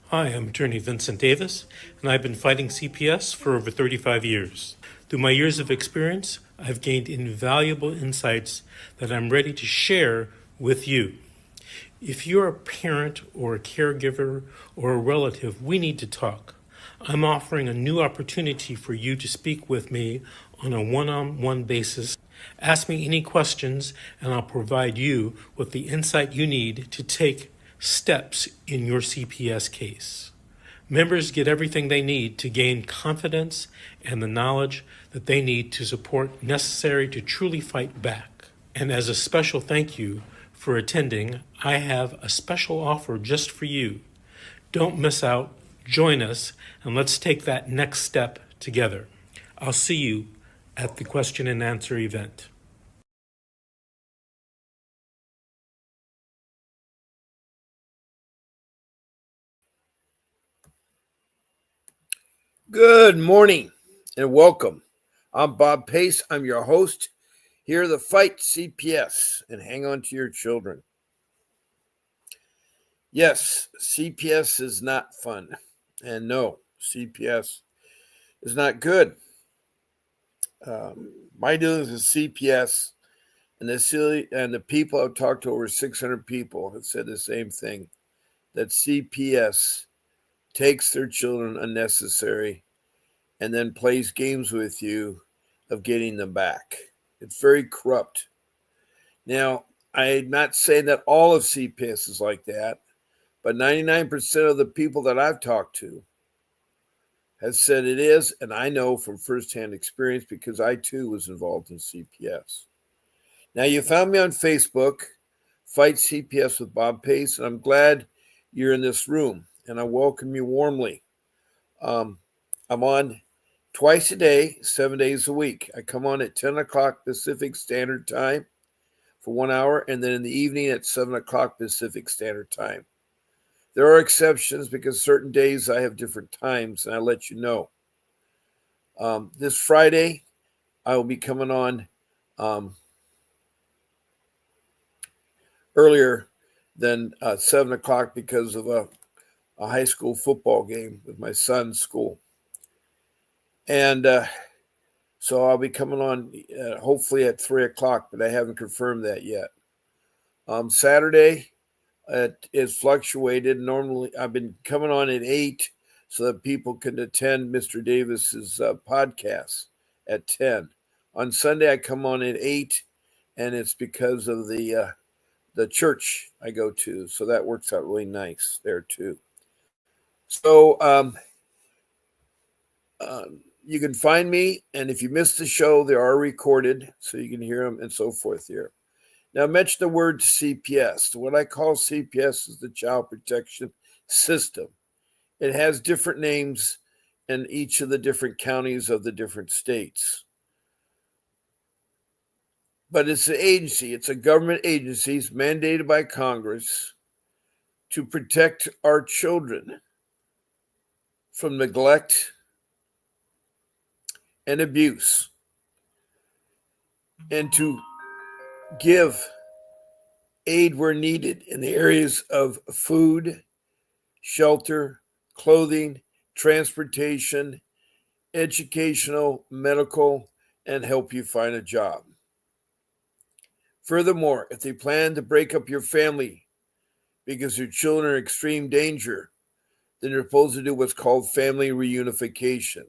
Hi, I'm attorney Vincent Davis, and I've been fighting CPS for over 35 years. Through my years of experience, I've gained invaluable insights that I'm ready to share with you. If you're a parent or a caregiver or a relative, we need to talk. I'm offering a new opportunity for you to speak with me on a one-on-one basis. Ask me any questions, and I'll provide you with the insight you need to take steps in your CPS case. Members get everything they need to gain confidence and the knowledge that they need to support necessary to truly fight back. And as a special thank you for attending, I have a special offer just for you. Don't miss out, join us, and let's take that next step together. I'll see you at the question and answer event. Good morning and welcome. I'm Bob Pace. I'm your host here to fight CPS and hang on to your children. Yes, CPS is not fun. And no, CPS is not good. My dealings with CPS and the people I've talked to, over 600 people, have said the same thing, that CPS takes their children unnecessary and then plays games with you of getting them back. It's very corrupt. Now, I'm not saying that all of CPS is like that, but 99% of the people that I've talked to has said it is, and I know from firsthand experience because I too was involved in CPS. Now, you found me on Facebook, Fight CPS with Bob Pace, and I'm glad you're in this room, and I welcome you warmly. I'm on twice a day, 7 days a week. I come on at 10 o'clock Pacific Standard Time for 1 hour, and then in the evening at 7 o'clock Pacific Standard Time. There are exceptions because certain days I have different times, and I let you know. This Friday, I will be coming on earlier than 7 o'clock because of a high school football game with my son's school. And so I'll be coming on hopefully at 3 o'clock, but I haven't confirmed that yet. Saturday, it is fluctuated. Normally, I've been coming on at 8 so that people can attend Mr. Davis's podcast at 10. On Sunday, I come on at 8, and it's because of the church I go to. So that works out really nice there, too. So you can find me, and if you missed the show, they are recorded, so you can hear them and so forth here. Now, mention the word CPS. What I call CPS is the Child Protection System. It has different names in each of the different counties of the different states. But it's an agency. It's a government agency. It's mandated by Congress to protect our children from neglect and abuse, and to give aid where needed in the areas of food, shelter, clothing, transportation, educational, medical, and help you find a job. Furthermore, if they plan to break up your family because your children are in extreme danger, then you're supposed to do what's called family reunification.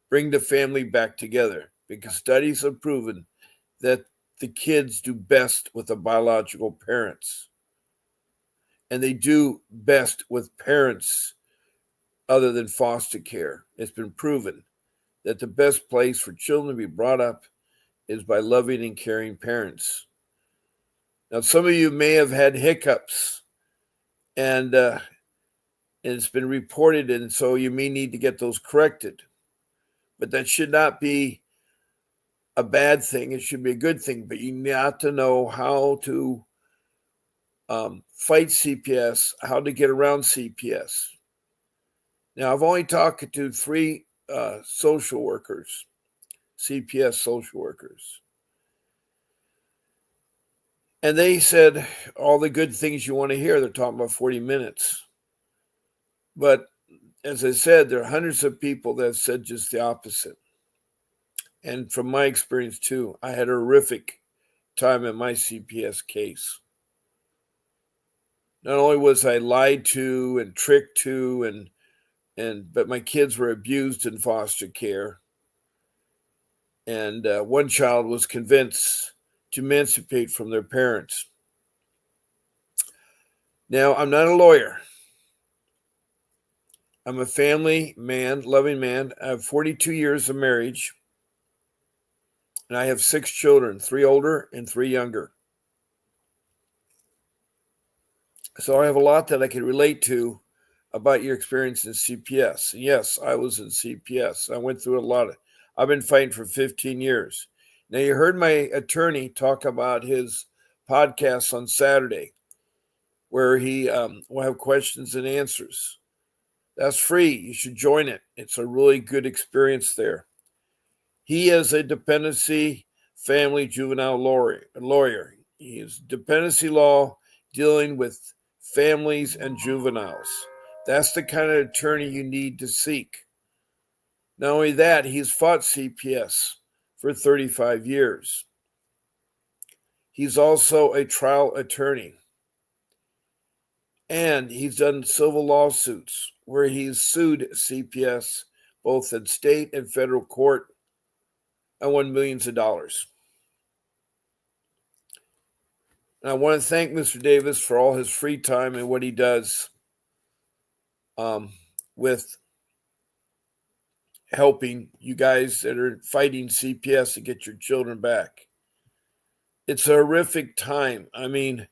Bring the family back together, because studies have proven that the kids do best with the biological parents. And they do best with parents other than foster care. It's been proven that the best place for children to be brought up is by loving and caring parents. Now, some of you may have had hiccups, and it's been reported, and so you may need to get those corrected. But that should not be a bad thing. It should be a good thing. But you need to know how to fight CPS, how to get around CPS. Now, I've only talked to 3 social workers, CPS social workers. And they said all the good things you want to hear. They're talking about 40 minutes. But as I said, there are hundreds of people that have said just the opposite. And from my experience too, I had a horrific time in my CPS case. Not only was I lied to and tricked to, but my kids were abused in foster care. And one child was convinced to emancipate from their parents. Now, I'm not a lawyer. I'm a family man, loving man. I have 42 years of marriage, and I have 6 children, 3 older and 3 younger. So I have a lot that I can relate to about your experience in CPS. Yes, I was in CPS. I went through a lot of, I've been fighting for 15 years. Now, you heard my attorney talk about his podcast on Saturday, where he will have questions and answers. That's free. You should join it. It's a really good experience there. He is a dependency family juvenile lawyer. He is dependency law dealing with families and juveniles. That's the kind of attorney you need to seek. Not only that, he's fought CPS for 35 years. He's also a trial attorney. And he's done civil lawsuits where he's sued CPS both in state and federal court and won millions of dollars. And I want to thank Mr. Davis for all his free time and what he does with helping you guys that are fighting CPS to get your children back. It's a horrific time. I mean,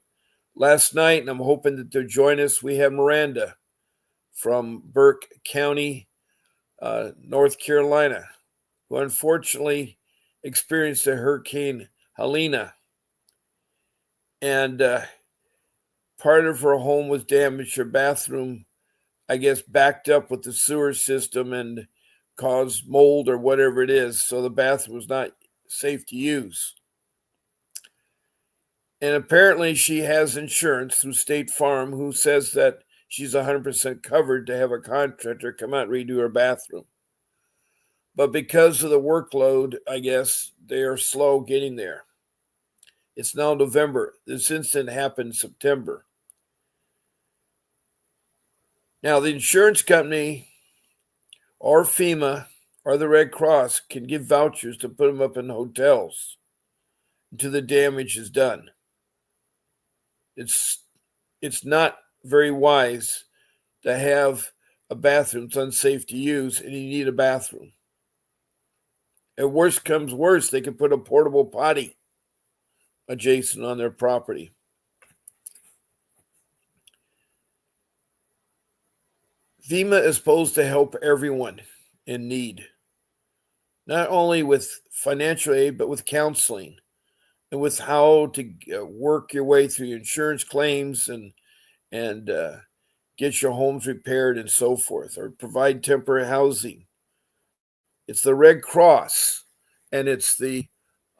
last night, and I'm hoping that they'll join us, we have Miranda from Burke County, North Carolina, who unfortunately experienced a Hurricane Helene. And part of her home was damaged. Her bathroom, I guess, backed up with the sewer system and caused mold or whatever it is. So the bathroom was not safe to use. And apparently she has insurance through State Farm, who says that she's 100% covered to have a contractor come out and redo her bathroom. But because of the workload, I guess, they are slow getting there. It's now November. This incident happened in September. Now, the insurance company or FEMA or the Red Cross can give vouchers to put them up in hotels until the damage is done. It's not very wise to have a bathroom that's unsafe to use and you need a bathroom. If worst comes worst, they can put a portable potty adjacent on their property. FEMA is supposed to help everyone in need, not only with financial aid, but with counseling and with how to work your way through your insurance claims and get your homes repaired and so forth, or provide temporary housing. It's the Red Cross and it's the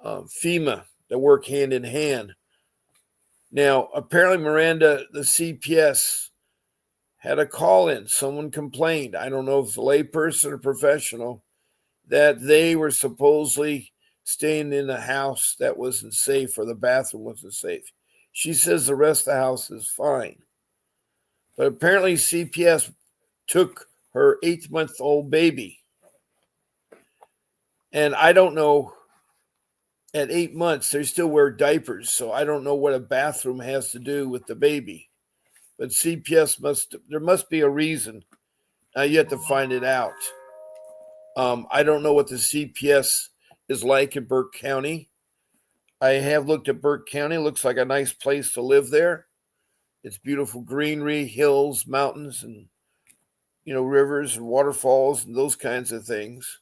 FEMA that work hand in hand. Now, apparently, Miranda, the CPS, had a call in. Someone complained. I don't know if it's a layperson or professional, that they were supposedly staying in a house that wasn't safe or the bathroom wasn't safe. She says the rest of the house is fine. But apparently CPS took her 8-month-old baby. And I don't know, at 8 months, they still wear diapers. So I don't know what a bathroom has to do with the baby. But CPS there must be a reason. Now you have to find it out. I don't know what the CPS is like in Burke County. I have looked at Burke County. It looks like a nice place to live there. It's beautiful greenery, hills, mountains, and rivers and waterfalls and those kinds of things.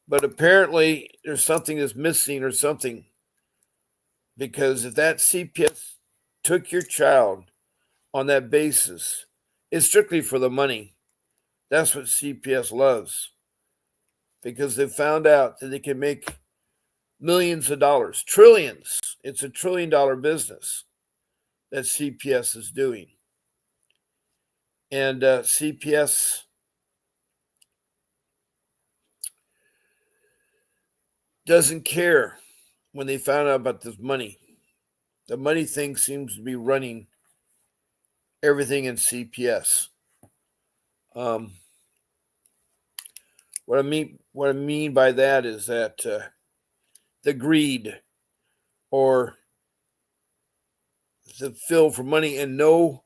But apparently there's something that's missing or something, because if that CPS took your child on that basis, it's strictly for the money. That's what CPS loves, because they found out that they can make millions of dollars, trillions. It's a $1 trillion business that CPS is doing. And CPS doesn't care when they found out about this money. The money thing seems to be running everything in CPS. What I mean by that is that the greed or the fill for money and no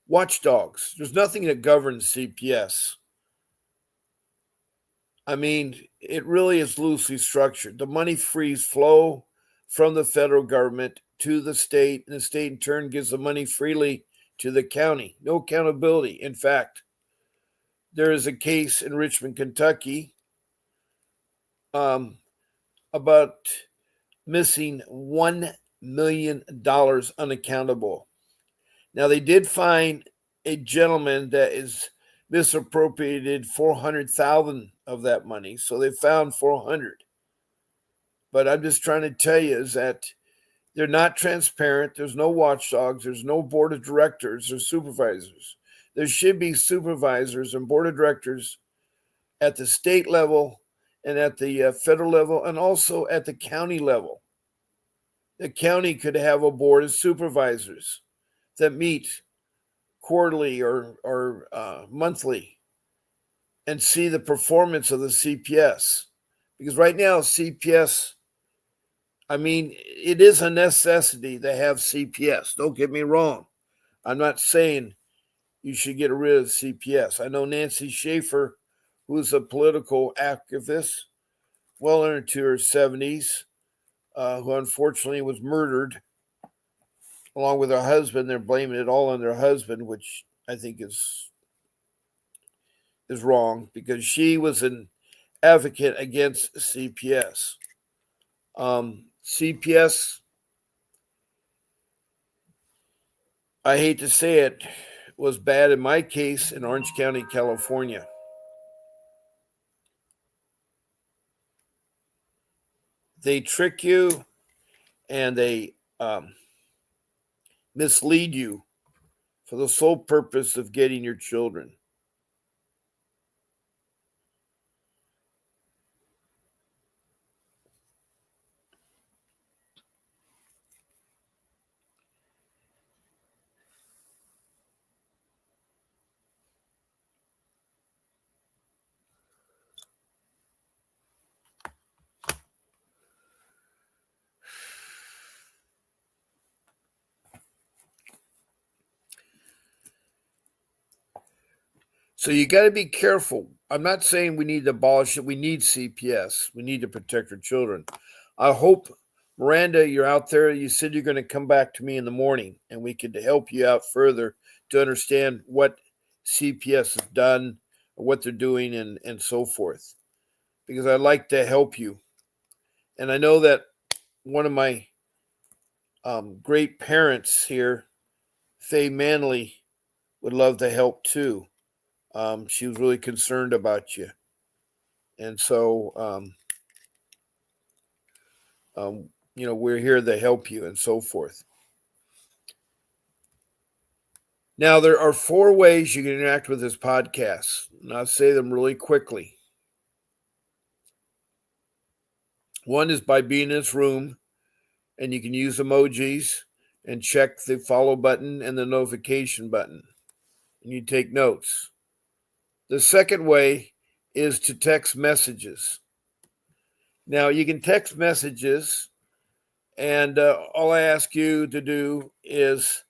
watchdogs. There's nothing that governs CPS. I mean, it really is loosely structured. The money frees flow from the federal government to the state, and the state in turn gives the money freely to the county. No accountability. In fact, there is a case in Richmond, Kentucky, about missing $1 million unaccountable. Now, they did find a gentleman that is misappropriated 400,000 of that money, so they found 400. But I'm just trying to tell you is that they're not transparent. There's no watchdogs. There's no board of directors or supervisors. There should be supervisors and board of directors at the state level and at the federal level and also at the county level. The county could have a board of supervisors that meet quarterly or monthly and see the performance of the CPS. Because right now, CPS, I mean, it is a necessity to have CPS. Don't get me wrong. I'm not saying you should get rid of CPS. I know Nancy Schaefer, who's a political activist, well into her 70s, who unfortunately was murdered along with her husband. They're blaming it all on their husband, which I think is wrong because she was an advocate against CPS. CPS, I hate to say it, was bad in my case in Orange County, California. They trick you and they mislead you for the sole purpose of getting your children. So you got to be careful. I'm not saying we need to abolish it. We need CPS. We need to protect our children. I hope, Miranda, you're out there. You said you're going to come back to me in the morning and we could help you out further to understand what CPS has done, what they're doing, and so forth. Because I'd like to help you. And I know that one of my great parents here, Faye Manley, would love to help too. She was really concerned about you. And so, we're here to help you and so forth. Now, there are 4 ways you can interact with this podcast, and I'll say them really quickly. One is by being in this room, and you can use emojis and check the follow button and the notification button, and you take notes. The second way is to text messages. Now, you can text messages, and all I ask you to do is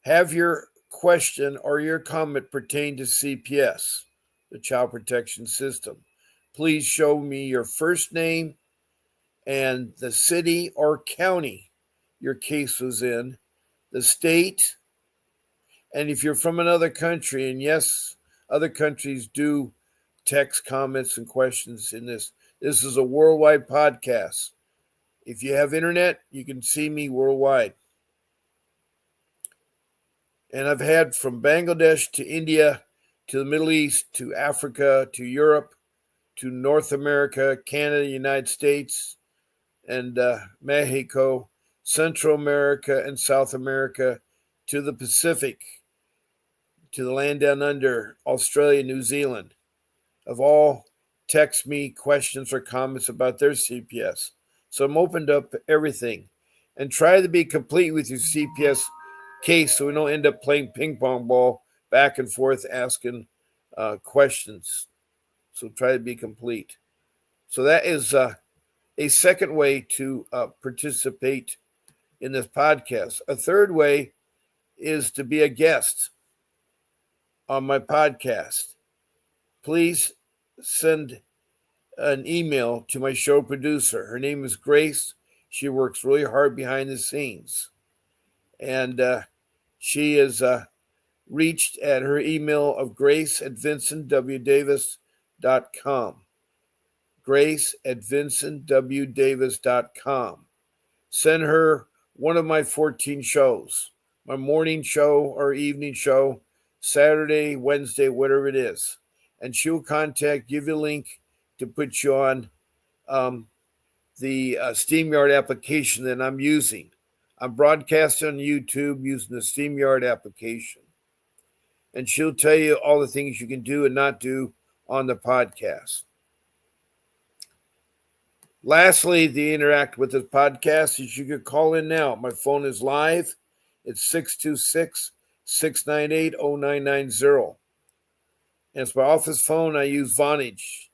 have your question or your comment pertain to CPS, the Child Protection System. Please show me your first name and the city or county your case was in, the state, and if you're from another country, and yes, other countries do text comments and questions in this. This is a worldwide podcast. If you have internet, you can see me worldwide. And I've had from Bangladesh to India to the Middle East to Africa to Europe to North America, Canada, United States, and Mexico, Central America and South America, to the Pacific, to the land down under, Australia, New Zealand, have all text me questions or comments about their CPS. So I'm opened up everything. And try to be complete with your CPS case so we don't end up playing ping pong ball back and forth asking questions. So try to be complete. So that is a second way to participate in this podcast. A third way is to be a guest on my podcast. Please send an email to my show producer. Her name is Grace. She works really hard behind the scenes. And she is reached at her email of grace@vincentwdavis.com. grace@vincentwdavis.com. Send her one of my 14 shows, my morning show or evening show, Saturday, Wednesday, whatever it is. And she will give you a link to put you on the StreamYard application that I'm using. I'm broadcasting on YouTube using the StreamYard application. And she'll tell you all the things you can do and not do on the podcast. Lastly, to interact with this podcast is you can call in now. My phone is live. It's 626-698-0990. And it's my office phone. I use Vonage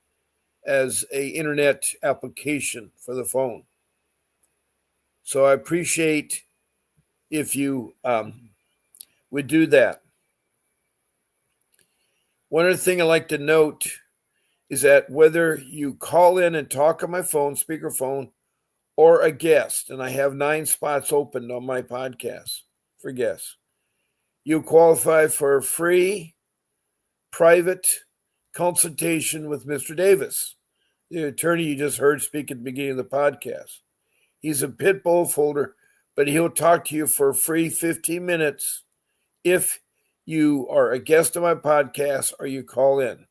as an internet application for the phone. So I appreciate if you would do that. One other thing I like to note is that whether you call in and talk on my phone, speakerphone, or a guest, and I have 9 spots open on my podcast for guests, you qualify for a free private consultation with Mr. Davis, the attorney you just heard speak at the beginning of the podcast. He's a pit bull folder, but he'll talk to you for a free 15 minutes if you are a guest on my podcast or you call in.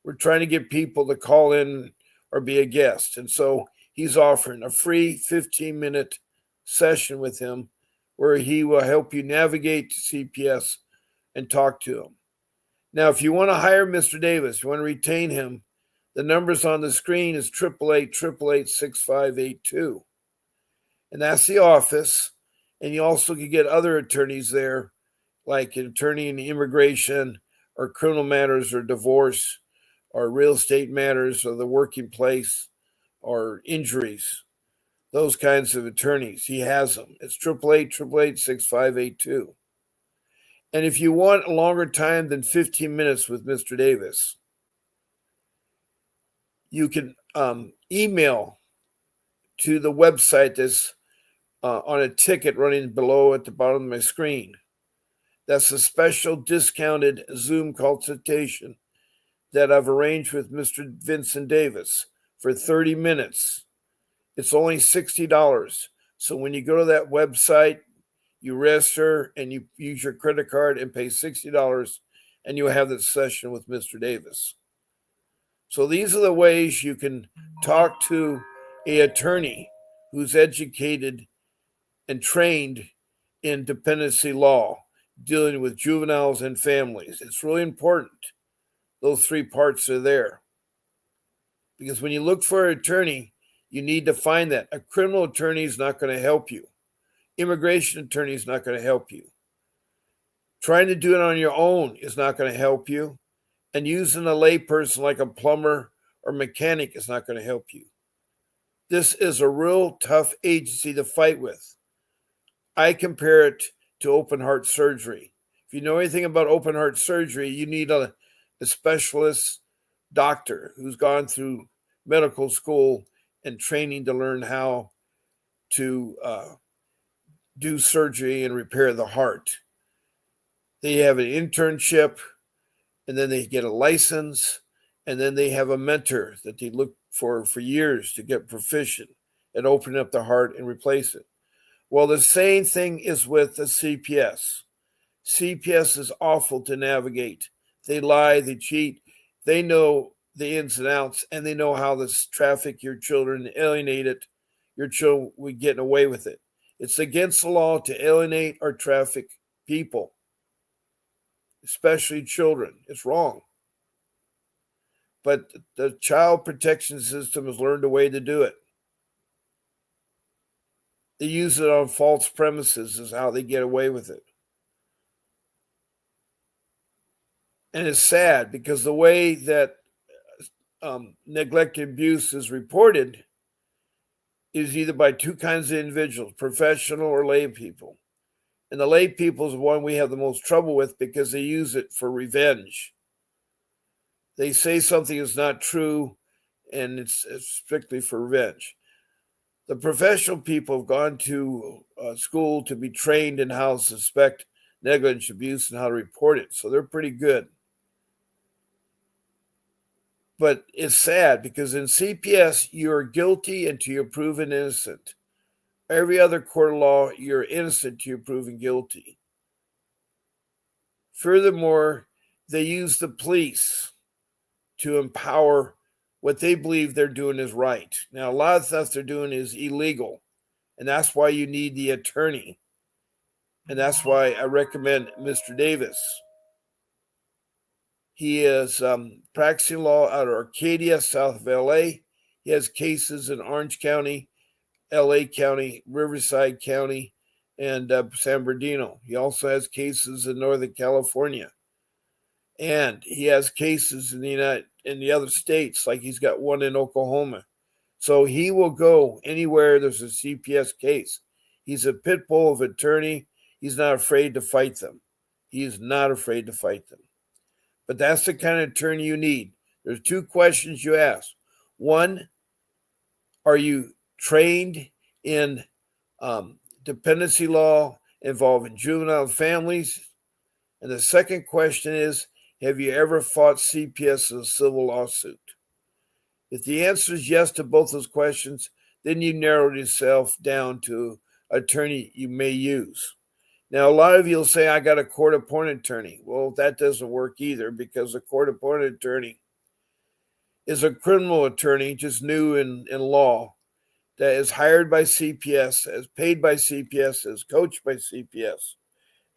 We're trying to get people to call in or be a guest. And so he's offering a free 15-minute session with him where he will help you navigate to CPS and talk to him. Now, if you want to hire Mr. Davis, you want to retain him, the numbers on the screen is 888-888-6582. And that's the office. And you also can get other attorneys there, like an attorney in immigration or criminal matters or divorce or real estate matters or the working place or injuries, those kinds of attorneys. He has them. It's 888-888-6582. And if you want a longer time than 15 minutes with Mr. Davis, you can email to the website that's on a ticket running below at the bottom of my screen. That's a special discounted Zoom consultation that I've arranged with Mr. Vincent Davis for 30 minutes. It's only $60. So when you go to that website, you register and you use your credit card and pay $60 and you'll have that session with Mr. Davis. So these are the ways you can talk to an attorney who's educated and trained in dependency law, dealing with juveniles and families. It's really important. Those 3 parts are there. Because when you look for an attorney, you need to find that. A criminal attorney is not going to help you. Immigration attorney is not going to help you. Trying to do it on your own is not going to help you. And using a layperson like a plumber or mechanic is not going to help you. This is a real tough agency to fight with. I compare it to open heart surgery. If you know anything about open heart surgery, you need a specialist doctor who's gone through medical school and training to learn how to do surgery and repair the heart. They have an internship, and then they get a license, and then they have a mentor that they look for years to get proficient at opening up the heart and replace it. Well, the same thing is with the CPS. CPS is awful to navigate. They lie, they cheat, they know the ins and outs, and they know how to traffic your children, alienate it. Your children will get away with it. It's against the law to alienate or traffic people, especially children. It's wrong. But the child protection system has learned a way to do it. They use it on false premises is how they get away with it. And it's sad because the way that neglect and abuse is reported is either by two kinds of individuals, professional or lay people. And the lay people is the one we have the most trouble with because they use it for revenge. They say something is not true, and it's strictly for revenge. The professional people have gone to school to be trained in how to suspect negligence, abuse, and how to report it. So they're pretty good. But it's sad because in CPS, you're guilty until you're proven innocent. Every other court of law, you're innocent until you're proven guilty. Furthermore, they use the police to empower what they believe they're doing is right. Now, a lot of stuff they're doing is illegal, and that's why you need the attorney. And that's why I recommend Mr. Davis. He is practicing law out of Arcadia, south of LA. He has cases in Orange County, LA County, Riverside County, and San Bernardino. He also has cases in Northern California. And he has cases in the other states, like he's got one in Oklahoma. So he will go anywhere there's a CPS case. He's a pit bull of attorney. He's not afraid to fight them. He is not afraid to fight them. But that's the kind of attorney you need. There's two questions you ask. One, are you trained in dependency law involving juvenile families? And the second question is, have you ever fought CPS in a civil lawsuit? If the answer is yes to both those questions, then you narrowed yourself down to an attorney you may use. Now, a lot of you will say, I got a court-appointed attorney. Well, that doesn't work either because a court-appointed attorney is a criminal attorney, just new in law, that is hired by CPS, is paid by CPS, is coached by CPS,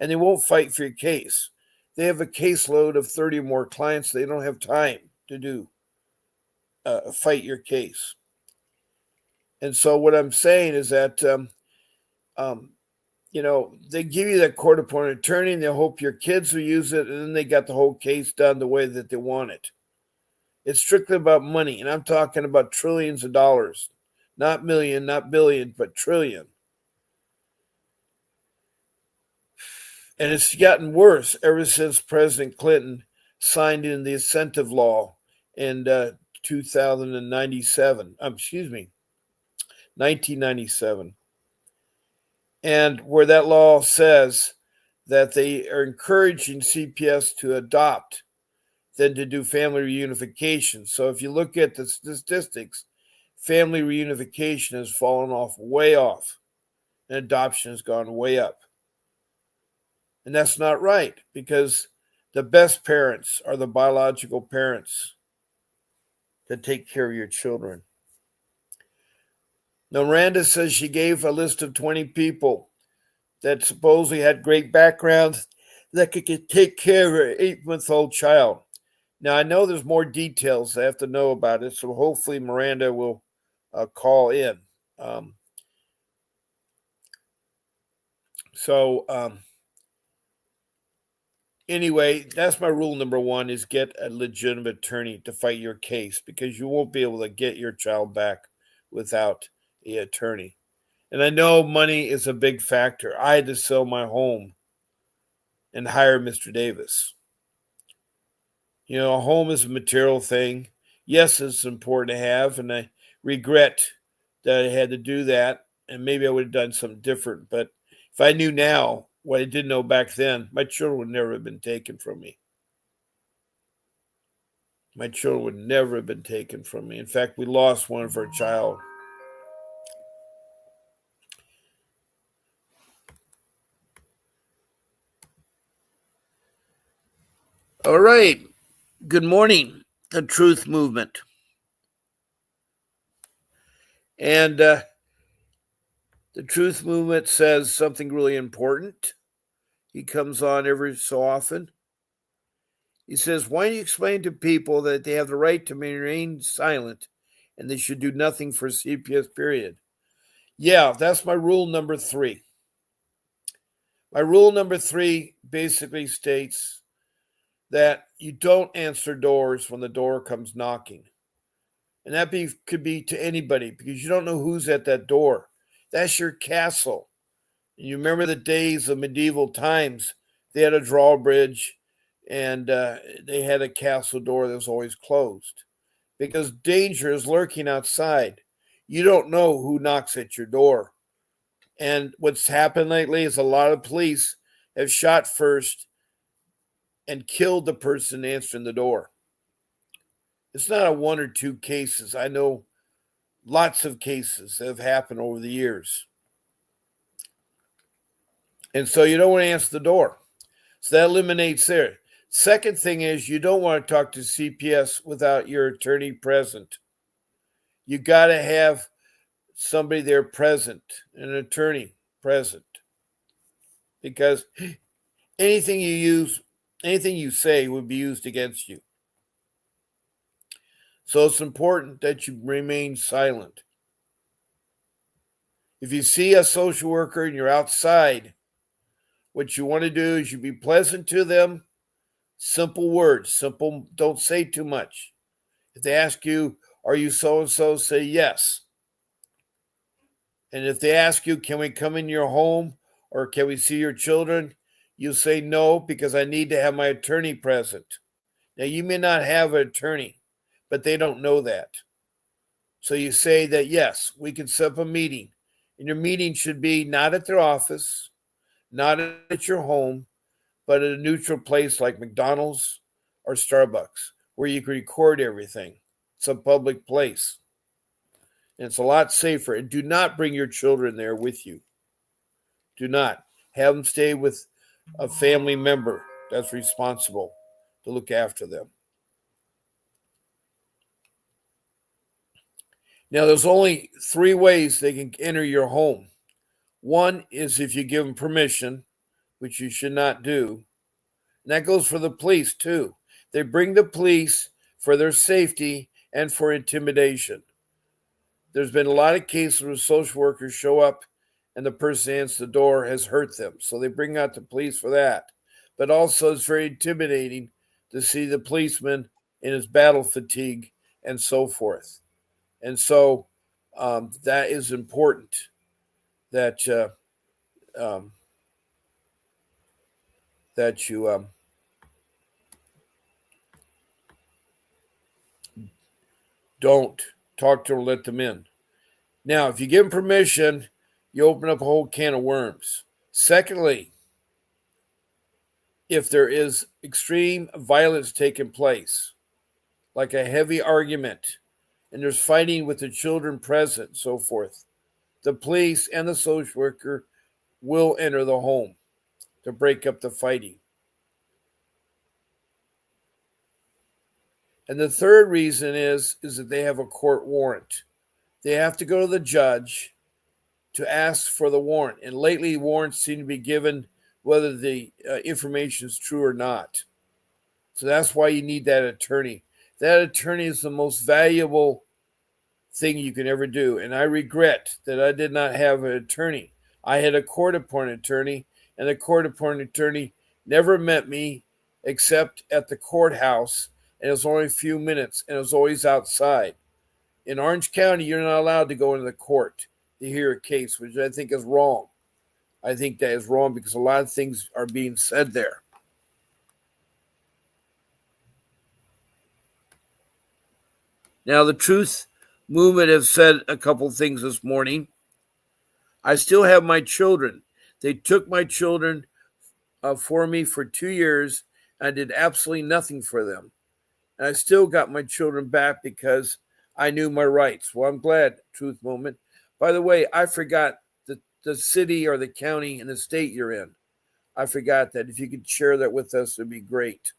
and they won't fight for your case. They have a caseload of 30 or more clients. They don't have time to fight your case. And so what I'm saying is that they give you that court-appointed attorney, and they hope your kids will use it, and then they got the whole case done the way that they want it. It's strictly about money, and I'm talking about trillions of dollars. Not million, not billion, but trillion. And it's gotten worse ever since President Clinton signed in the incentive law in 1997. And where that law says that they are encouraging CPS to adopt than to do family reunification. So if you look at the statistics, family reunification has fallen way off, and adoption has gone way up. And that's not right because the best parents are the biological parents that take care of your children. Now, Miranda says she gave a list of 20 people that supposedly had great backgrounds that could take care of her 8-month-old child. Now, I know there's more details I have to know about it, so hopefully Miranda will call in. Anyway, that's my rule number one is get a legitimate attorney to fight your case because you won't be able to get your child back without an attorney. And I know money is a big factor. I had to sell my home and hire Mr. Davis. You know, a home is a material thing. Yes, it's important to have, and I regret that I had to do that, and maybe I would have done something different. But if I knew now what I didn't know back then, my children would never have been taken from me. My children would never have been taken from me. In fact, we lost one of our child. All right. Good morning, the Truth Movement. And the Truth Movement says something really important. He comes on every so often. He says, why don't you explain to people that they have the right to remain silent and they should do nothing for CPS, period? Yeah, that's my rule number 3. My rule number 3 basically states that you don't answer doors when the door comes knocking. And that could be to anybody because you don't know who's at that door. That's your castle. And you remember the days of medieval times. They had a drawbridge and they had a castle door that was always closed because danger is lurking outside. You don't know who knocks at your door. And what's happened lately is a lot of police have shot first and killed the person answering the door. It's not a 1 or 2 cases. I know lots of cases that have happened over the years. And so you don't want to answer the door. So that eliminates there. Second thing is you don't want to talk to CPS without your attorney present. You got to have somebody there present, an attorney present. Because anything you say would be used against you. So it's important that you remain silent. If you see a social worker and you're outside, what you want to do is you be pleasant to them. Simple words, don't say too much. If they ask you, are you so-and-so, say yes. And if they ask you, can we come in your home or can we see your children? You say no because I need to have my attorney present. Now, you may not have an attorney, but they don't know that. So you say that, yes, we can set up a meeting. And your meeting should be not at their office, not at your home, but at a neutral place like McDonald's or Starbucks, where you can record everything. It's a public place. And it's a lot safer. And do not bring your children there with you. Do not. Have them stay with a family member that's responsible to look after them. Now, there's only 3 ways they can enter your home. One is if you give them permission, which you should not do. And that goes for the police, too. They bring the police for their safety and for intimidation. There's been a lot of cases where social workers show up and the person answers the door has hurt them. So they bring out the police for that. But also it's very intimidating to see the policeman in his battle fatigue and so forth. And so that is important that you don't talk to them or let them in. Now, if you give them permission, you open up a whole can of worms. Secondly, if there is extreme violence taking place, like a heavy argument, and there's fighting with the children present, and so forth, the police and the social worker will enter the home to break up the fighting. And the third reason is that they have a court warrant. They have to go to the judge to ask for the warrant. And lately, warrants seem to be given whether the information is true or not. So that's why you need that attorney. That attorney is the most valuable thing you can ever do. And I regret that I did not have an attorney. I had a court-appointed attorney, and the court-appointed attorney never met me except at the courthouse, and it was only a few minutes, and it was always outside. In Orange County, you're not allowed to go into the court to hear a case, which I think is wrong. I think that is wrong because a lot of things are being said there. Now, the Truth Movement have said a couple things this morning. I still have my children. They took my children for me for 2 years. I did absolutely nothing for them. And I still got my children back because I knew my rights. Well, I'm glad, Truth Movement. By the way, I forgot the city or the county and the state you're in. I forgot that. If you could share that with us, it'd be great.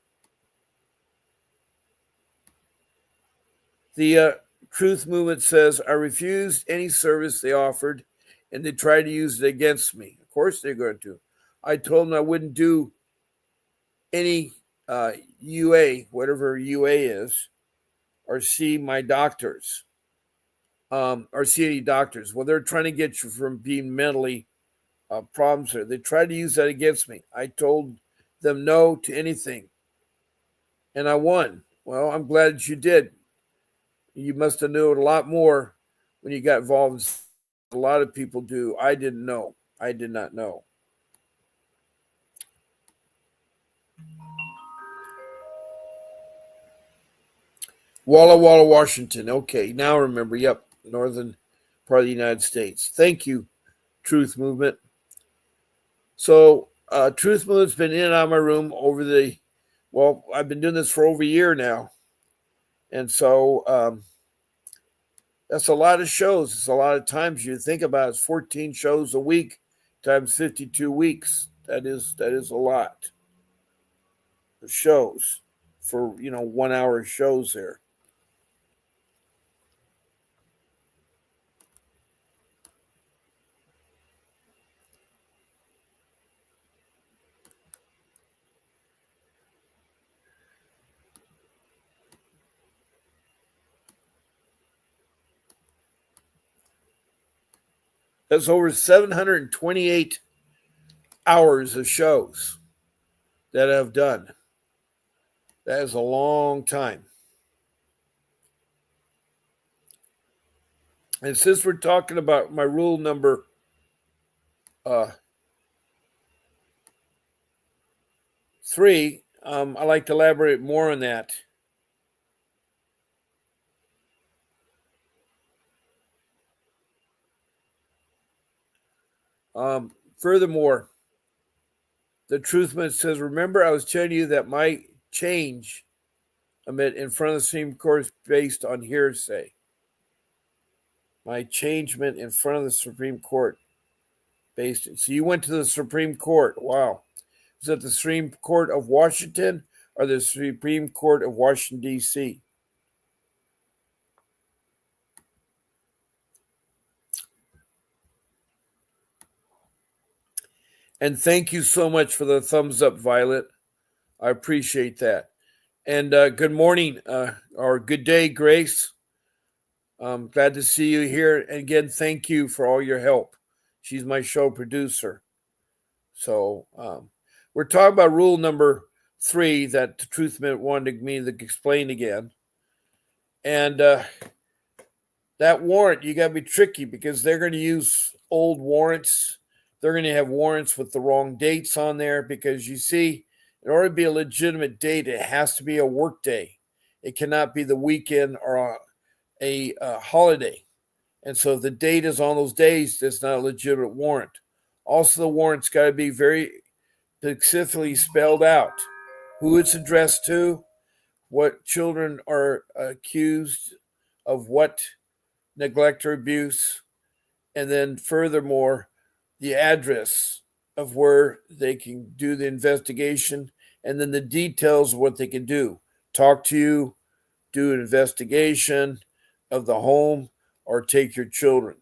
The Truth Movement says, I refused any service they offered, and they tried to use it against me. Of course they're going to. I told them I wouldn't do any UA, whatever UA is, or see my doctors, or see any doctors. Well, they're trying to get you from being mentally problems there. They tried to use that against me. I told them no to anything, and I won. Well, I'm glad that you did. You must have known a lot more when you got involved. A lot of people do. I didn't know. I did not know. Walla Walla, Washington. Okay, now remember. Yep, northern part of the United States. Thank you, Truth Movement. So, Truth Movement's been in and out of my room I've been doing this for over a year now. And so that's a lot of shows. It's a lot of times. You think about it, it's 14 shows a week times 52 weeks. That is a lot of shows for 1 hour shows there. That's over 728 hours of shows that I've done. That is a long time. And since we're talking about my rule number 3, I'd like to elaborate more on that. Furthermore, the Truthman says, remember, I was telling you that my change in front of the Supreme Court is based on hearsay. My changement in front of the Supreme Court so you went to the Supreme Court. Wow. Is that the Supreme Court of Washington or the Supreme Court of Washington, D.C.? And thank you so much for the thumbs up, Violet. I appreciate that. And good morning or good day, Grace. I'm glad to see you here. And again, thank you for all your help. She's my show producer. So we're talking about rule number 3 that the Truthman wanted me to explain again. And that warrant, you got to be tricky because they're going to use old warrants. They're going to have warrants with the wrong dates on there because you see, in order to be a legitimate date, it has to be a work day. It cannot be the weekend or a holiday. And so if the date is on those days, that's not a legitimate warrant. Also, the warrant's got to be very specifically spelled out. Who it's addressed to, what children are accused of what neglect or abuse, and then furthermore, the address of where they can do the investigation, and then the details of what they can do. Talk to you, do an investigation of the home, or take your children.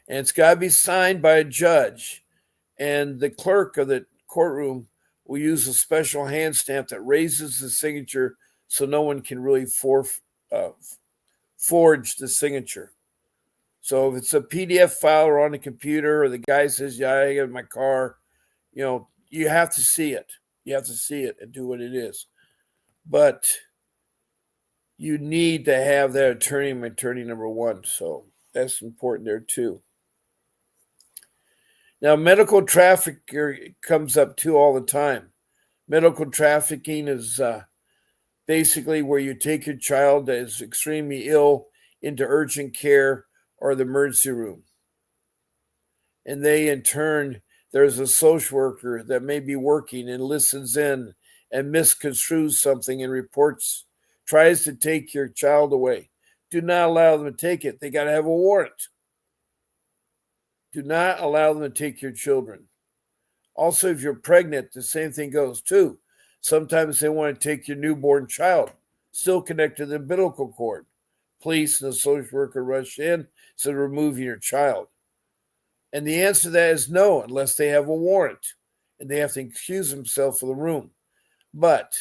And it's got to be signed by a judge. And the clerk of the courtroom will use a special hand stamp that raises the signature so no one can really forge the signature. So if it's a PDF file or on a computer, or the guy says, yeah, I got it in my car, you have to see it. You have to see it and do what it is. But you need to have that attorney number 1. So that's important there too. Now, medical trafficking comes up too all the time. Medical trafficking is basically where you take your child that is extremely ill into urgent care or the emergency room. And they, in turn, there's a social worker that may be working and listens in and misconstrues something and tries to take your child away. Do not allow them to take it. They got to have a warrant. Do not allow them to take your children. Also, if you're pregnant, the same thing goes too. Sometimes they want to take your newborn child, still connected to the umbilical cord. Police and the social worker rush in, so removing your child. And the answer to that is no, unless they have a warrant. and they have to excuse themselves for the room. But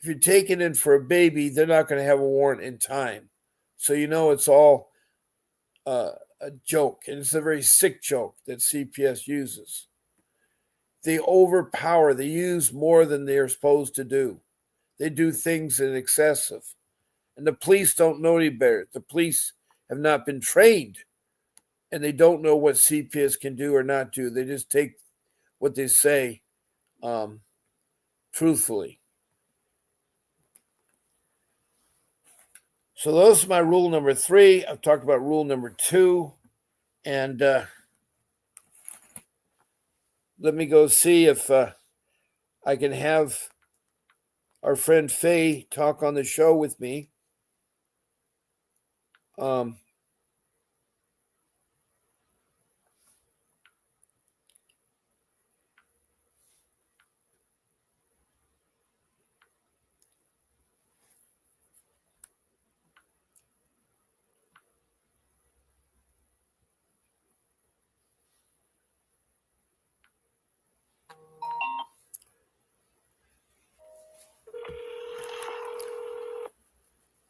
if you're taking in for a baby, they're not going to have a warrant in time. So it's all a joke, and it's a very sick joke that CPS uses. They overpower, they use more than they're supposed to do. They do things in excessive. And the police don't know any better. The police have not been trained, and they don't know what CPS can do or not do. They just take what they say truthfully. So those are my rule number 3. I've talked about rule number 2. And let me go see if I can have our friend Faye talk on the show with me.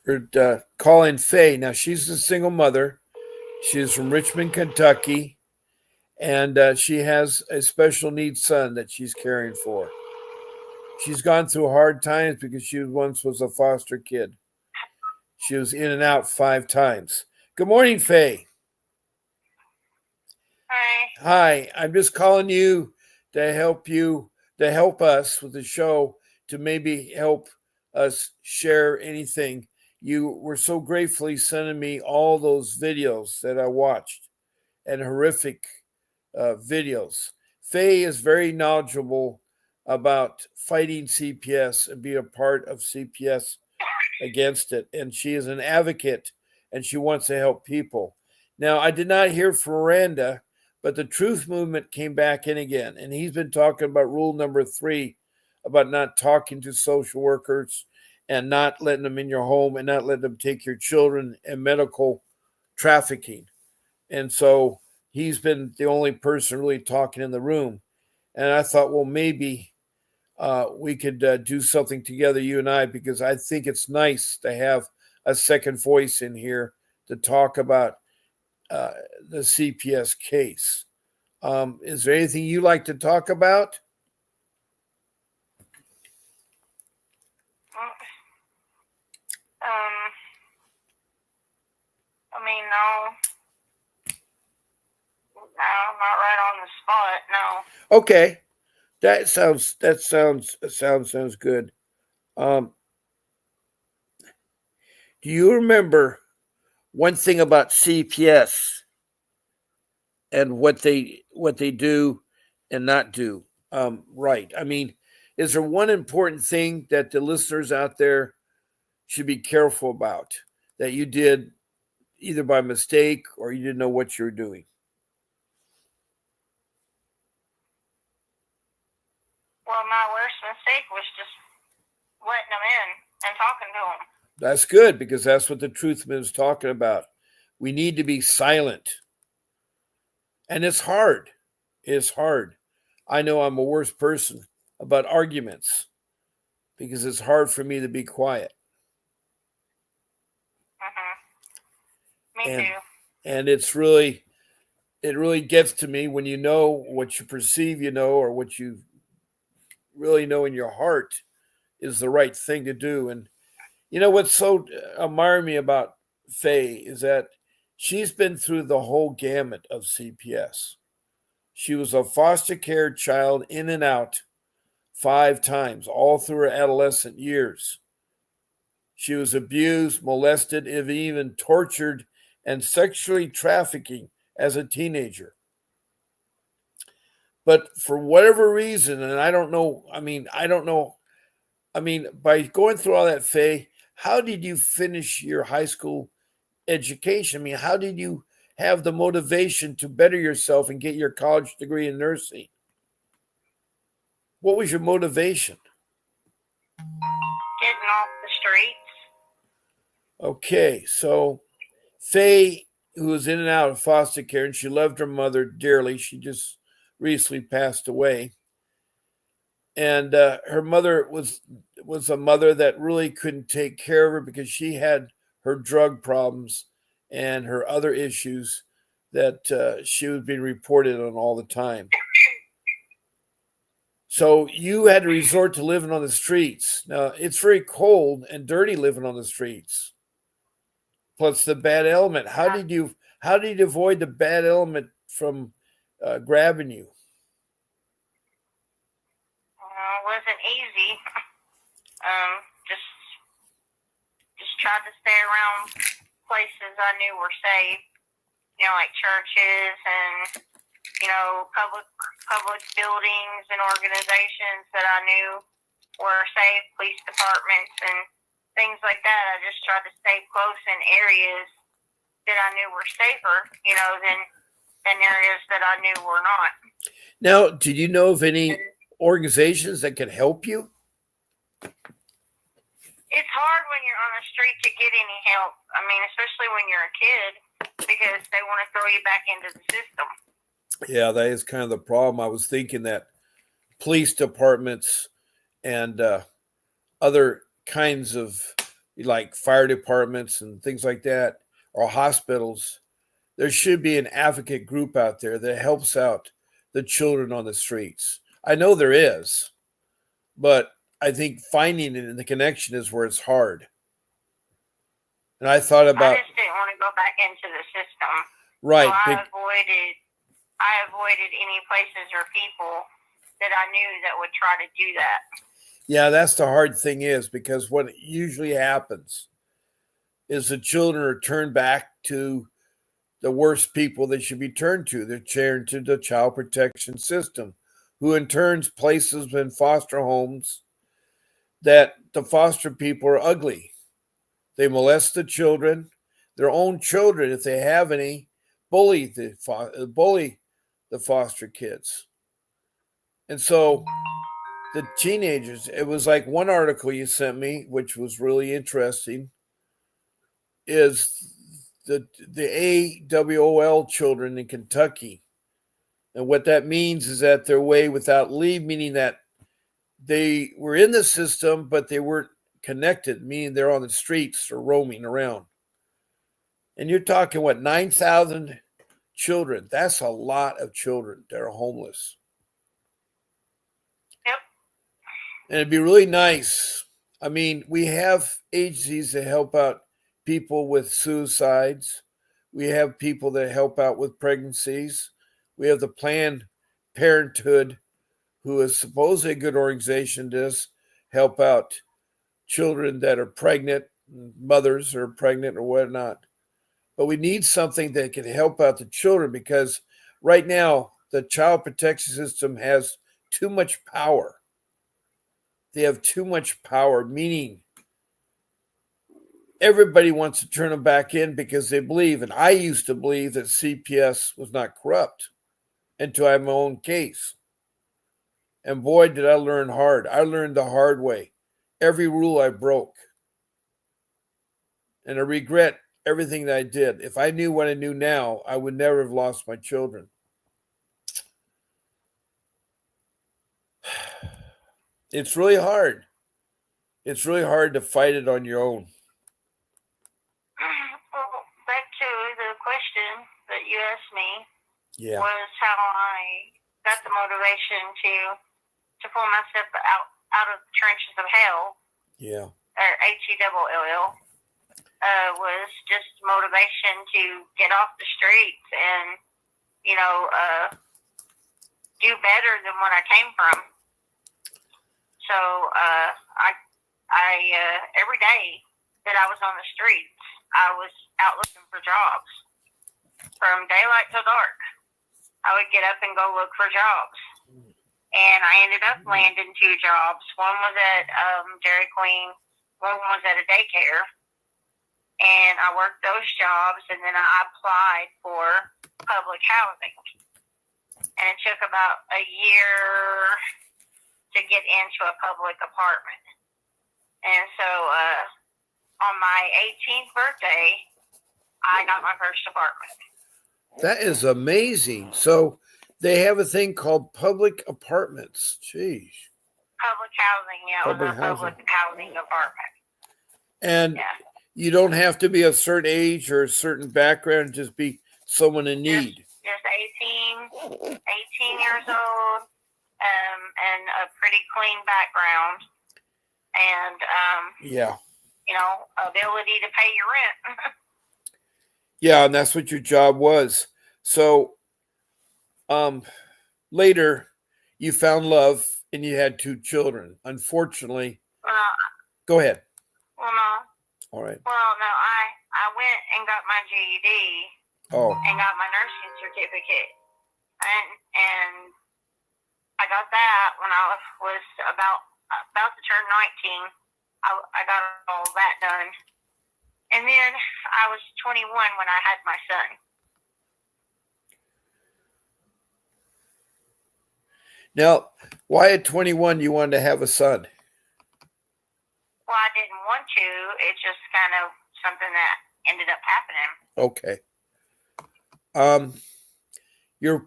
We're calling Faye. Now, she's a single mother. She's from Richmond, Kentucky, and she has a special needs son that she's caring for. She's gone through hard times because she once was a foster kid. She was in and out 5 times. Good morning, Faye. Hi. Hi, I'm just calling you to help us with the show, to maybe help us share anything. You were so gratefully sending me all those videos that I watched, and horrific videos. Faye is very knowledgeable about fighting CPS and being a part of CPS against it. And she is an advocate, and she wants to help people. Now, I did not hear from Miranda, but the Truth Movement came back in again. And he's been talking about rule number 3, about not talking to social workers and not letting them in your home and not letting them take your children, and medical trafficking. And so he's been the only person really talking in the room. And I thought, well, maybe we could do something together, you and I, because I think it's nice to have a second voice in here to talk about the CPS case. Is there anything you like to talk about? No, not right on the spot. No. Okay, that sounds good. Do you remember one thing about CPS and what they do and not do? Right. I mean, is there one important thing that the listeners out there should be careful about that you did either by mistake or you didn't know what you were doing? Well, my worst mistake was just letting them in and talking to them. That's good, because that's what the Truth Movement is talking about. We need to be silent. And it's hard. It's hard. I know I'm a worse person about arguments because it's hard for me to be quiet. Me too. And it really gets to me when you know what you perceive, or what you really know in your heart is the right thing to do. And what's so admiring me about Faye is that she's been through the whole gamut of CPS. She was a foster care child in and out 5 times, all through her adolescent years. She was abused, molested, and even tortured and sexually trafficking as a teenager. But for whatever reason, and I don't know, by going through all that, Faye, how did you finish your high school education? How did you have the motivation to better yourself and get your college degree in nursing? What was your motivation? Getting off the streets. Okay, so Faye, who was in and out of foster care, and she loved her mother dearly. She just recently passed away. and her mother was a mother that really couldn't take care of her because she had her drug problems and her other issues that she was being reported on all the time. So you had to resort to living on the streets. Now it's very cold and dirty living on the streets. Plus the bad element. How did you avoid the bad element from grabbing you? It wasn't easy. Um, just tried to stay around places I knew were safe. Like churches and public buildings and organizations that I knew were safe, police departments and things like that. I just tried to stay close in areas that I knew were safer, than areas that I knew were not. Now, did you know of any organizations that could help you? It's hard when you're on the street to get any help. I mean, especially when you're a kid, because they want to throw you back into the system. Yeah, that is kind of the problem. I was thinking that police departments and other kinds of like fire departments and things like that, or hospitals, there should be an advocate group out there that helps out the children on the streets. I know there is, but I think finding it in the connection is where it's hard. And I thought about, I just didn't want to go back into the system. right. So I avoided any places or people that I knew that would try to do that. Yeah, that's the hard thing is because what usually happens is the children are turned back to the worst people they should be turned to. They're turned to the child protection system, who in turn places in foster homes that the foster people are ugly. They molest the children, their own children, if they have any, bully the foster kids. And so the teenagers, it was like one article you sent me, which was really interesting, is the AWOL children in Kentucky. And what that means is that they're away without leave, meaning that they were in the system, but they weren't connected, meaning they're on the streets or roaming around. And you're talking, 9,000 children. That's a lot of children that are homeless. Yep. And it'd be really nice. I mean, we have agencies that help out people with suicides. We have people that help out with pregnancies. We have the Planned Parenthood, who is supposedly a good organization, does help out children that are pregnant, mothers are pregnant or whatnot. But we need something that can help out the children because right now the child protection system has too much power. They have too much power, meaning everybody wants to turn them back in because they believe, and I used to believe that CPS was not corrupt until I had my own case. And boy, did I learn hard. I learned the hard way. Every rule I broke. And I regret everything that I did. If I knew what I knew now, I would never have lost my children. It's really hard. It's really hard to fight it on your own. Well, back to the question that you asked me, Yeah. was how I got the motivation to pull myself out of the trenches of hell. Yeah. Or HELL. Was just motivation to get off the streets and, do better than what I came from. So, I every day that I was on the streets, I was out looking for jobs. From daylight till dark, I would get up and go look for jobs. And I ended up landing 2 jobs. One was at Dairy Queen. One was at a daycare. And I worked those jobs, and then I applied for public housing. And it took about a year to get into a public apartment. And so on my 18th birthday, I got my first apartment. That is amazing. So they have a thing called public apartments. Jeez. Public housing, yeah, it was Public a public housing apartment. And Yeah. you don't have to be a certain age or a certain background, just be someone in need. Just 18 years old, and a pretty clean background, and Yeah. you know, ability to pay your rent. Yeah, and that's what your job was. So later you found love and you had 2 children. Unfortunately, go ahead. Well, no. All right. Well, no, I went and got my GED. Oh. And got my nursing certificate, and I got that when I was about to turn 19. I got all that done, and then I was 21 when I had my son. Now, why at 21 you wanted to have a son? Well, I didn't want to. It's just kind of something that ended up happening. Okay. Your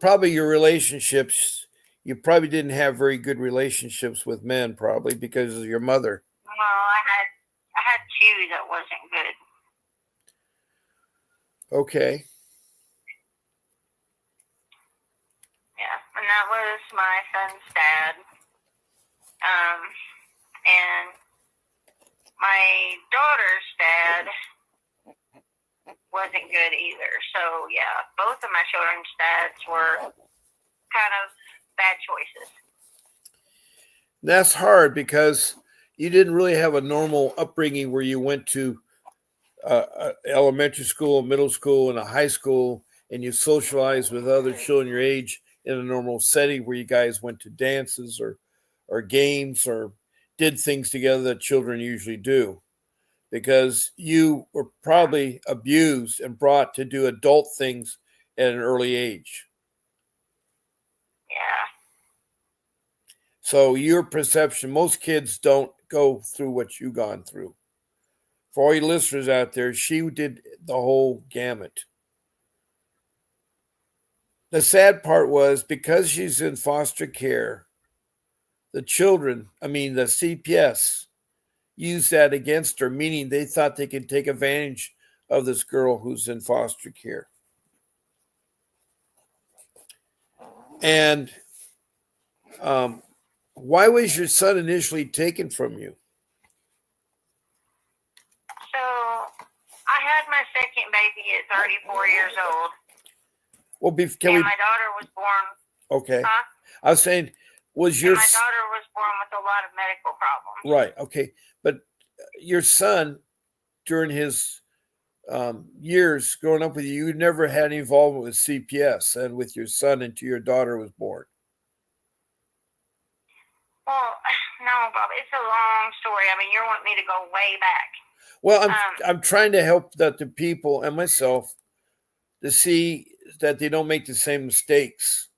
relationships, you probably didn't have very good relationships with men, probably because of your mother. Well, I had 2 that wasn't good. Okay. Yeah, and that was my son's dad. And my daughter's dad wasn't good either. So, yeah, both of my children's dads were kind of bad choices. That's hard because you didn't really have a normal upbringing where you went to elementary school, middle school, and a high school, and you socialized with other children your age in a normal setting where you guys went to dances or games or did things together that children usually do. Because you were probably abused and brought to do adult things at an early age. Yeah. So your perception, most kids don't go through what you've gone through. For all you listeners out there, she did the whole gamut. The sad part was because she's in foster care, the CPS, used that against her, meaning they thought they could take advantage of this girl who's in foster care. And why was your son initially taken from you? So I had my second baby at 34 years old. Well, my daughter was born. Okay. Huh? I was saying, my daughter was born with a lot of medical problems. Right. Okay. But your son, during his years growing up with you, you never had any involvement with CPS and with your son until your daughter was born. Well, no, Bob, it's a long story. I mean, you want me to go way back. Well, I'm trying to help the people and myself to see that they don't make the same mistakes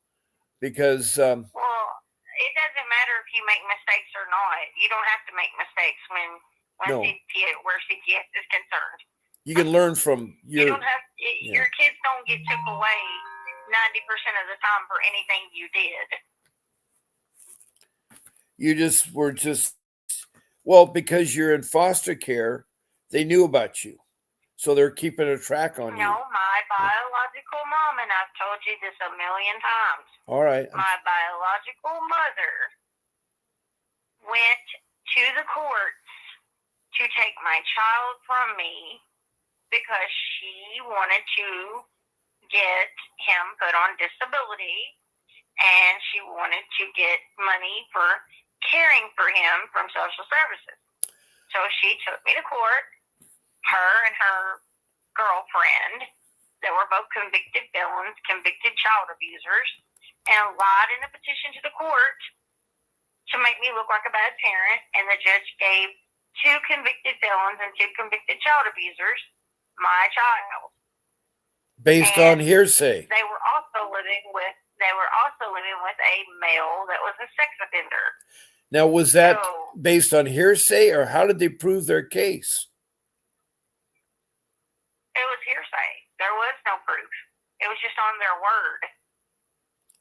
because well, it doesn't matter if you make mistakes or not. You don't have to make mistakes when CPS is concerned. You can learn from your kids don't get took away 90% of the time for anything you did. You were because you're in foster care, they knew about you. So they're keeping a track on you. No, my biological mom, and I've told you this a million times. All right. My biological mother went to the courts to take my child from me because she wanted to get him put on disability, and she wanted to get money for caring for him from social services. So she took me to court, her and her girlfriend, that were both convicted felons, convicted child abusers, and lied in a petition to the court to make me look like a bad parent. And the judge gave 2 convicted felons and 2 convicted child abusers my child. Based on hearsay. They were also living with a male that was a sex offender. Now, was that based on hearsay, or how did they prove their case? It was hearsay. There was no proof. It was just on their word.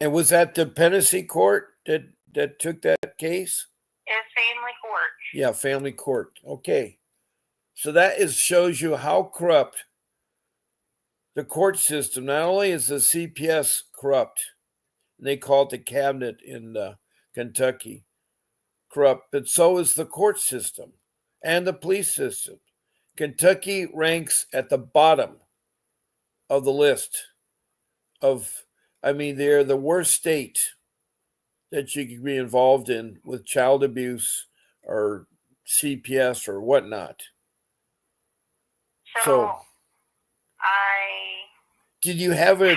And was that the Tennessee court that took that case? is family court. Yeah, family court. Okay. So that shows you how corrupt the court system. Not only is the CPS corrupt, and they call it the cabinet in Kentucky corrupt, but so is the court system and the police system. Kentucky ranks at the bottom of the list they're the worst state that you could be involved in with child abuse or CPS or whatnot. So I did you have an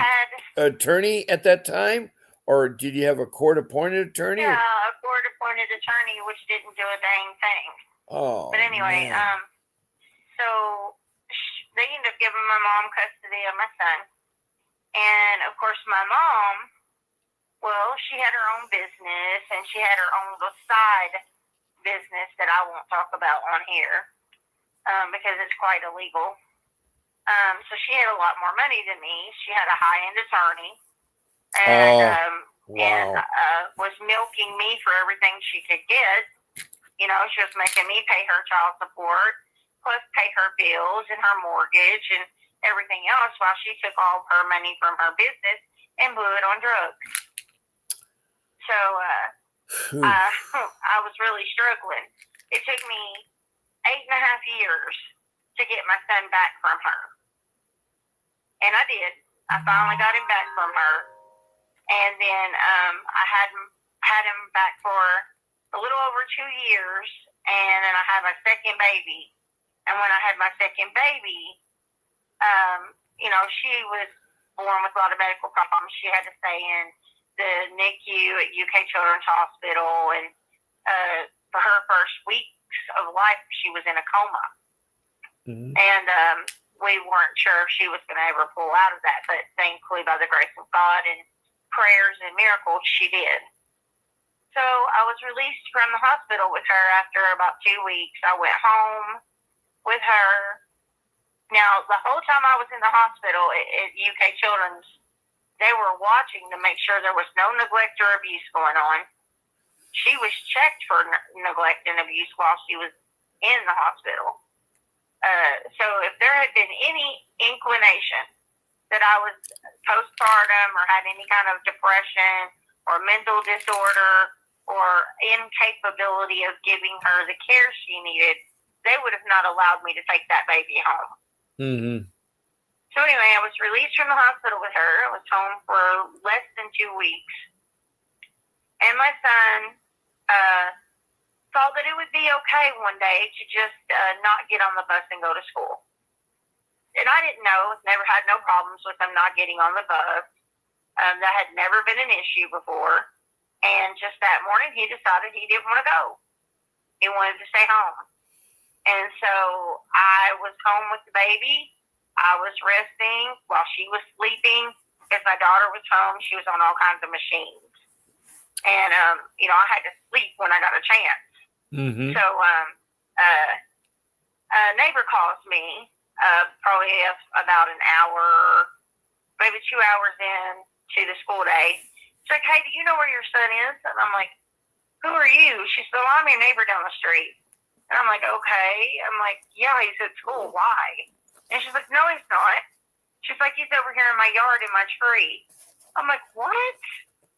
attorney at that time, or did you have a court-appointed attorney? Yeah, a court-appointed attorney, which didn't do a dang thing. Oh, but anyway, man. So they ended up giving my mom custody of my son, and of course, my mom, well, she had her own business, and she had her own little side business that I won't talk about on here because it's quite illegal. So she had a lot more money than me. She had a high-end attorney, and was milking me for everything she could get. You know, she was making me pay her child support, plus pay her bills and her mortgage and everything else, while she took all of her money from her business and blew it on drugs. So I was really struggling. It took me 8.5 years to get my son back from her. And I did. I finally got him back from her. And then I had him back for a little over 2 years. And then I had my second baby. And when I had my second baby, you know, she was born with a lot of medical problems. She had to stay in the NICU at UK Children's Hospital. And for her first weeks of life, she was in a coma. Mm-hmm. And we weren't sure if she was going to ever pull out of that, but thankfully, by the grace of God and prayers and miracles, she did. So I was released from the hospital with her after about 2 weeks. I went home with her. Now, the whole time I was in the hospital at UK Children's, they were watching to make sure there was no neglect or abuse going on. She was checked for neglect and abuse while she was in the hospital. So if there had been any inclination that I was postpartum or had any kind of depression or mental disorder or incapability of giving her the care she needed, they would have not allowed me to take that baby home. Mm-hmm. So anyway, I was released from the hospital with her. I was home for less than 2 weeks. And my son thought that it would be okay one day to just not get on the bus and go to school. And I didn't know, never had no problems with him not getting on the bus. That had never been an issue before. And just that morning, he decided he didn't want to go. He wanted to stay home. And so I was home with the baby. I was resting while she was sleeping because my daughter was home. She was on all kinds of machines. And, you know, I had to sleep when I got a chance. Mm-hmm. So a neighbor calls me probably about an hour, maybe 2 hours in to the school day. She's like, hey, do you know where your son is? And I'm like, who are you? She said, well, I'm your neighbor down the street. And I'm like, okay. I'm like, yeah, he's at school. Why? And she's like, no, he's not. She's like, he's over here in my yard in my tree. I'm like, what?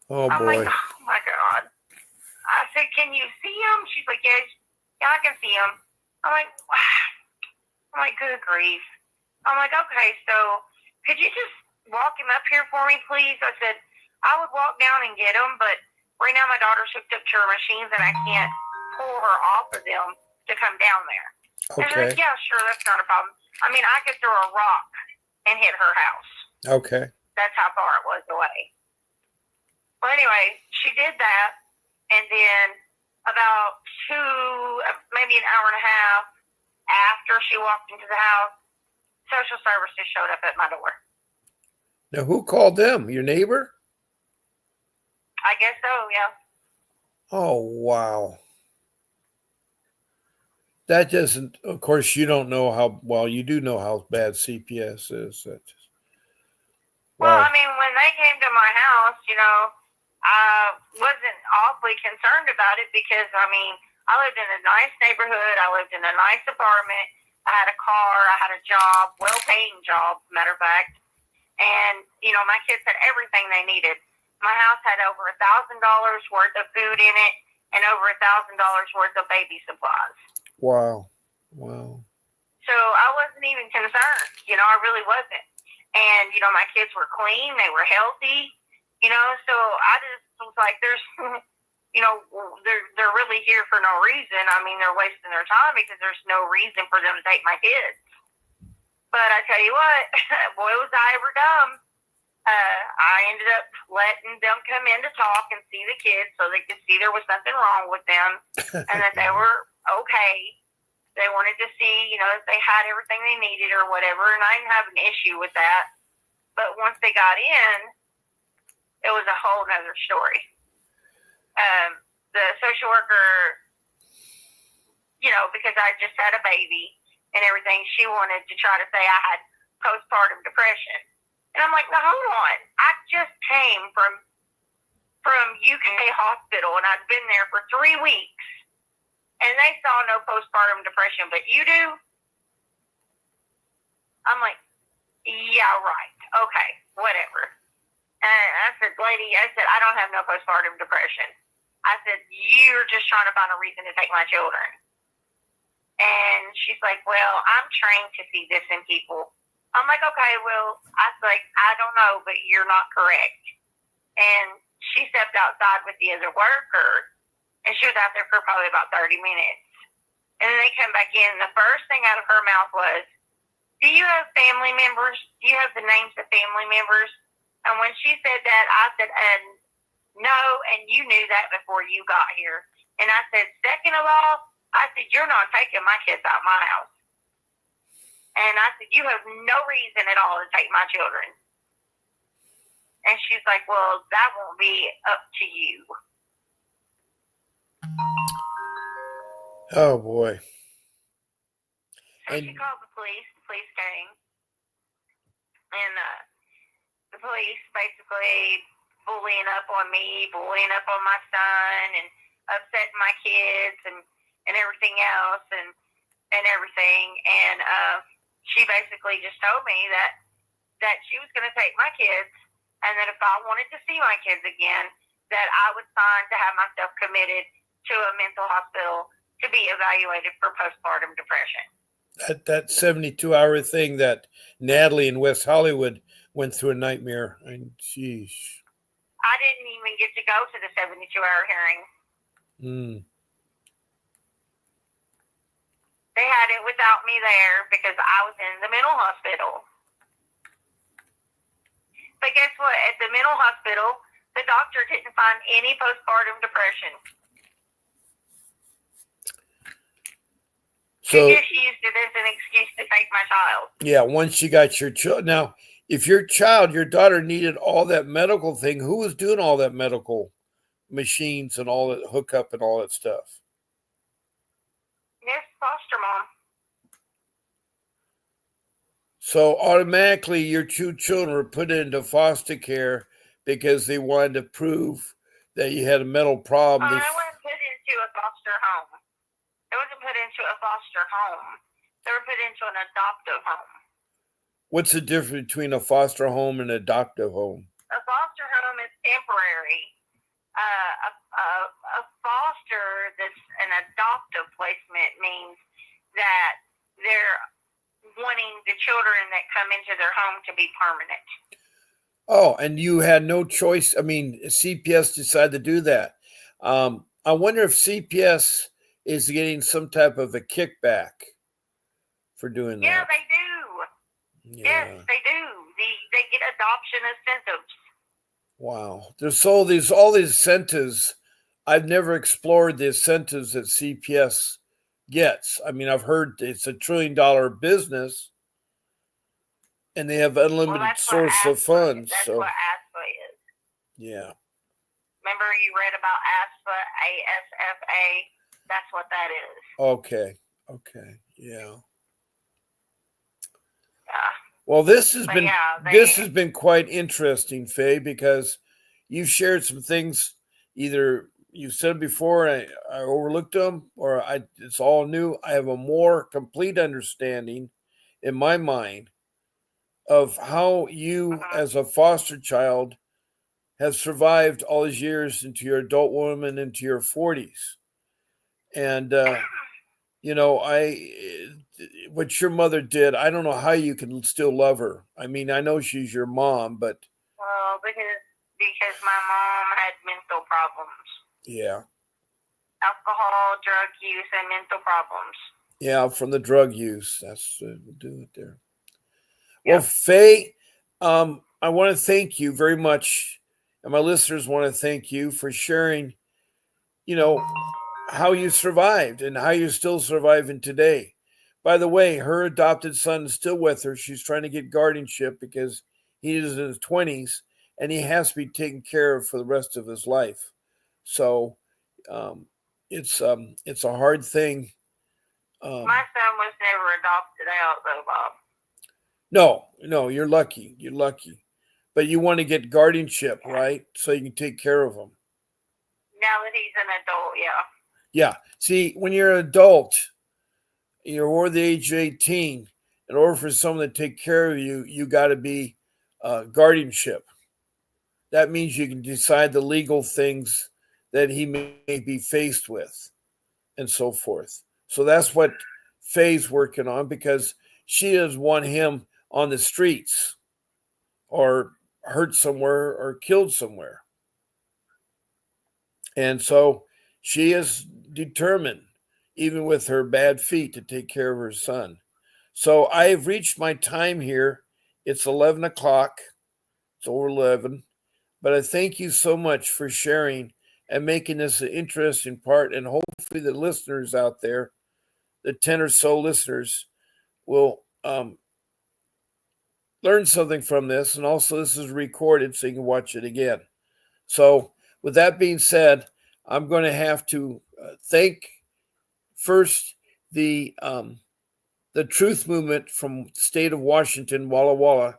Oh, I'm boy. like, oh, my God. I said, can you see him? She's like, yeah, I can see him. I'm like, good grief. I'm like, okay, so could you just walk him up here for me, please? I said, I would walk down and get him, but right now my daughter's hooked up to her machines and I can't pull her off of them to come down there. Okay. And she's like, yeah, sure, that's not a problem. I mean, I could throw a rock and hit her house. Okay. That's how far it was away. Well, anyway, she did that. And then about maybe an hour and a half after she walked into the house, social services showed up at my door. Now, who called them? Your neighbor? I guess so, yeah. Oh, wow. That doesn't, of course, you don't know how, well, you do know how bad CPS is. Well, I mean, when they came to my house, you know, I wasn't awfully concerned about it because, I mean, I lived in a nice neighborhood. I lived in a nice apartment. I had a car. I had a job, well-paying job, matter of fact. And, my kids had everything they needed. My house had over $1,000 worth of food in it and over $1,000 worth of baby supplies. Wow. So I wasn't even concerned. I really wasn't. And, my kids were clean. They were healthy. So I just was like, there's, they're really here for no reason. I mean, they're wasting their time because there's no reason for them to take my kids. But I tell you what, boy, was I ever dumb. I ended up letting them come in to talk and see the kids so they could see there was nothing wrong with them and that they were okay. They wanted to see, if they had everything they needed or whatever, and I didn't have an issue with that. But once they got in, it was a whole other story. The social worker, because I just had a baby and everything, she wanted to try to say I had postpartum depression. And I'm like, no, hold on. I just came from UK hospital, and I'd been there for 3 weeks. And they saw no postpartum depression, but you do? I'm like, yeah, right. Okay, whatever. And I said, lady, I don't have no postpartum depression. I said, you're just trying to find a reason to take my children. And she's like, well, I'm trained to see this in people. I'm like, okay, well, I was like, I don't know, but you're not correct. And she stepped outside with the other worker, and she was out there for probably about 30 minutes. And then they come back in, and the first thing out of her mouth was, do you have family members? Do you have the names of family members? And when she said that, I said, no, and you knew that before you got here. And I said, second of all, I said, you're not taking my kids out of my house. And I said, you have no reason at all to take my children. And she's like, well, that won't be up to you. Oh, boy. So she called the police. The police came. And the police basically bullying up on me, bullying up on my son, and upsetting my kids and everything else and everything. And she basically just told me that she was going to take my kids, and that if I wanted to see my kids again, that I would sign to have myself committed to a mental hospital to be evaluated for postpartum depression. That 72-hour thing that Natalie in West Hollywood went through a nightmare. And sheesh. I didn't even get to go to the 72-hour hearing. They had it without me there because I was in the mental hospital. But guess what? At the mental hospital, the doctor didn't find any postpartum depression. So she just used it as an excuse to take my child. Yeah, once you got your child. Now, if your daughter needed all that medical thing, who was doing all that medical machines and all that hookup and all that stuff? Yes, foster mom. So automatically your 2 children were put into foster care because they wanted to prove that you had a mental problem. I wasn't put into a foster home. They wasn't put into a foster home. They were put into an adoptive home. What's the difference between a foster home and an adoptive home? A foster home is temporary. A foster that's an adoptive placement means that they're wanting the children that come into their home to be permanent. Oh, and you had no choice. I mean, CPS decided to do that. I wonder if CPS is getting some type of a kickback for doing that. Yeah, they do. Yeah. Yes, they do. They get adoption incentives. Wow. There's all these incentives. I've never explored the incentives that CPS gets. I mean, I've heard it's $1 trillion business, and they have unlimited source of funds. That's what ASFA is. Yeah. Remember you read about ASFA, ASFA? That's what that is. Okay. Yeah. Yeah. Well, this has been quite interesting, Faye, because you've shared some things either, you said before, I overlooked them, or it's all new. I have a more complete understanding in my mind of how you, Mhm. as a foster child, have survived all these years into your adult woman, into your 40s. And, what your mother did, I don't know how you can still love her. I mean, I know she's your mom, but Well, because my mom had mental problems, yeah, alcohol, drug use, and mental problems. yeah, from the drug use. That's we'll do it there. Well, Yep. Faye, I want to thank you very much, and my listeners want to thank you for sharing, you know, how you survived and how you're still surviving today. By the way, her adopted son is still with her. She's trying to get guardianship because he is in his 20s and he has to be taken care of for the rest of his life. So um, it's a hard thing. My son was never adopted out, though, Bob. No, you're lucky. You're lucky. But you want to get guardianship, right? So you can take care of him. Now that he's an adult, yeah. Yeah. See, when you're an adult, you're over the age of 18. In order for someone to take care of you, you got to be guardianship. That means you can decide the legal things that he may be faced with and so forth. So that's what Faye's working on because she doesn't want him on the streets or hurt somewhere or killed somewhere. And so she is determined, even with her bad feet, to take care of her son. So I have reached my time here. It's 11 o'clock. It's over 11. But I thank you so much for sharing and making this an interesting part. And hopefully, the listeners out there, the 10 or so listeners, will learn something from this. And also, this is recorded so you can watch it again. So, with that being said, I'm going to have to thank first the Truth Movement from the state of Washington, Walla Walla,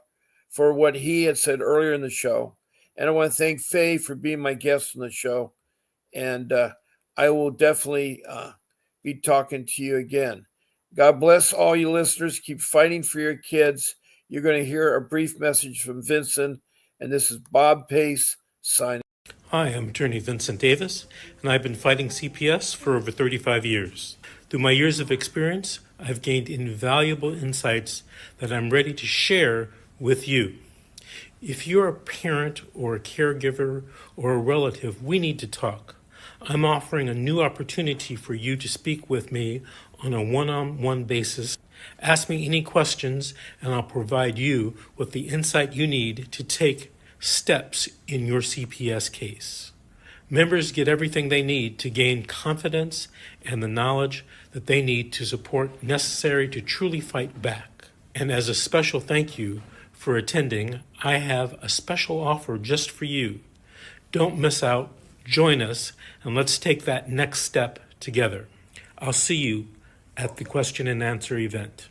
for what he had said earlier in the show. And I want to thank Faye for being my guest on the show. And I will definitely be talking to you again. God bless all you listeners. Keep fighting for your kids. You're going to hear a brief message from Vincent. And this is Bob Pace signing. Hi, I'm attorney Vincent Davis, and I've been fighting CPS for over 35 years. Through my years of experience, I've gained invaluable insights that I'm ready to share with you. If you're a parent or a caregiver or a relative, we need to talk. I'm offering a new opportunity for you to speak with me on a one-on-one basis. Ask me any questions, and I'll provide you with the insight you need to take steps in your CPS case. Members get everything they need to gain confidence and the knowledge that they need to support necessary to truly fight back. And as a special thank you for attending, I have a special offer just for you. Don't miss out, join us, and let's take that next step together. I'll see you at the question and answer event.